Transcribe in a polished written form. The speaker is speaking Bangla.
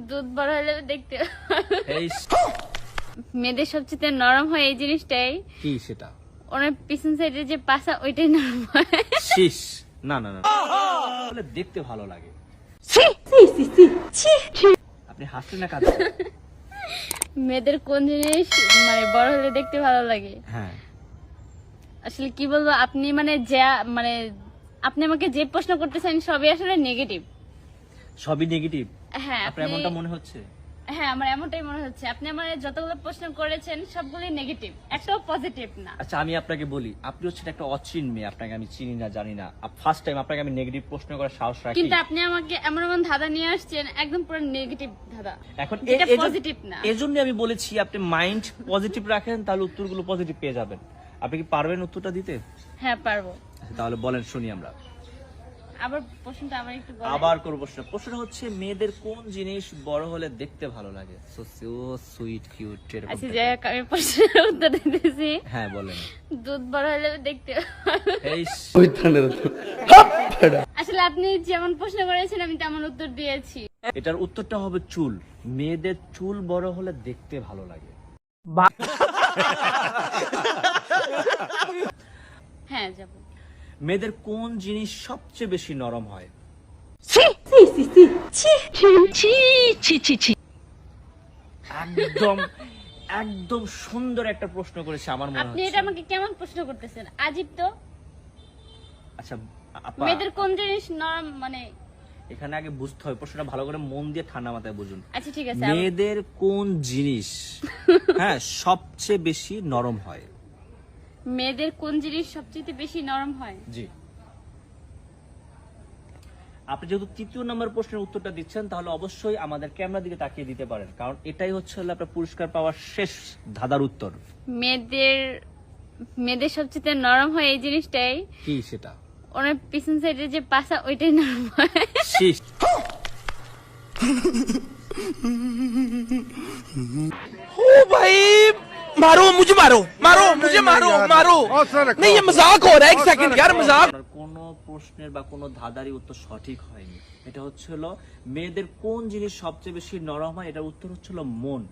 দুধ বড় হলে দেখতে এই মেয়েদের সবচেয়ে নরম হয় এই জিনিসটাই। কি সেটা? ওনার পিছন সাইডে যে পাছা ওইটাই নরম হয়। শীষ। না না না, বলে দেখতে ভালো লাগে। আপনি হাসলেন না কাঁদছেন? মেয়েদের কোন জিনিস মানে বড় হলে দেখতে ভালো লাগে? হ্যাঁ, আসলে কি বলবো, আপনি মানে মানে আপনি আমাকে যে প্রশ্ন করতেছেন সবই আসলে নেগেটিভ। সবই নেগেটিভ? হ্যাঁ আপনার এমনটা মনে হচ্ছে? হ্যাঁ, আমার এমনটাই মনে হচ্ছে। আপনি আমার যতগুলো প্রশ্ন করেছেন সবগুলোই নেগেটিভ, একটাও পজিটিভ না। আচ্ছা, আমি আপনাকে বলি, আপনি হচ্ছেন একটা অচিন মেয়ে, আপনাকে আমি চিনি না, জানি না। ফার্স্ট টাইম আপনাকে আমি নেগেটিভ প্রশ্ন করার সাহস রাখি। কিন্তু আপনি আমাকে এমন এমন ধাঁধা নিয়ে আসছেন, একদম পুরো নেগেটিভ ধাঁধা, এখন এটা পজিটিভ না। এজন্য আমি বলেছি আপনি মাইন্ড পজিটিভ রাখেন, তাহলে উত্তরগুলো পজিটিভ পেয়ে যাবেন। আপনি কি পারবেন উত্তরটা দিতে? হ্যাঁ পারবো। আচ্ছা, তাহলে বলেন, শুনি আমরা। আবার প্রশ্নটা আমার একটু বলেন। আবার কোন প্রশ্ন? প্রশ্নটা হচ্ছে মেয়েদের কোন জিনিস বড় হলে দেখতে ভালো লাগে? So sweet cute. আচ্ছা যাই হোক, আমি প্রশ্নের উত্তর দিতেছি। হ্যাঁ বলেন। দুধ বড় হলে দেখতে এই আসলে আপনি যেমন প্রশ্ন করেছেন আমি তেমন উত্তর দিয়েছি। এটার উত্তরটা হবে চুল। মেয়েদের চুল বড় হলে দেখতে ভালো লাগে। হ্যাঁ যাব। মেয়েদের কোন জিনিস সবচেয়ে বেশি নরম হয়? একদম একদম সুন্দর একটা প্রশ্ন করেছে আমার মনে আপনি হচ্ছে। এটা আমাকে কেমন প্রশ্ন করতেছেন? আজীব তো। আচ্ছা আপা, মেয়েদের কোন জিনিস নরম মানে? এখানে আগে বুঝতে হবে, প্রশ্নটা ভালো করে মন দিয়ে ঠান্ডা মাথায় বুঝুন। আচ্ছা ঠিক আছে। মেয়েদের কোন জিনিস হ্যাঁ সবচেয়ে বেশি নরম হয়? মেয়েদের কোন জিনিস সবচেয়ে বেশি নরম হয়? জি। আপনি যেহেতু তৃতীয় নম্বর প্রশ্নের উত্তরটা দিচ্ছেন, তাহলে অবশ্যই আমাদের ক্যামেরার দিকে তাকিয়ে দিতে পারেন, কারণ এটাই হচ্ছে আপনার পুরস্কার পাওয়ার শেষ ধাঁধার উত্তর। মেয়েদের সবচেয়ে নরম হয় এই জিনিসটাই। কি সেটা? ওনার পিছন সাইডে যে পাছা ওইটাই নরম হয়। শীষ। ओ भाई मारो मुझे, मारो मारो मुझे, मारो मारो। नहीं ये मजाक हो रहा है, एक सेकंड यार, मजाक। আপনার কোনো প্রশ্নের বা কোনো ধাঁধারই উত্তর সঠিক হয়নি। এটা হচ্ছে হলো মেয়েদের কোন জিনিস সবচেয়ে বেশি নরম হয়, এটার উত্তর হচ্ছে হলো মন।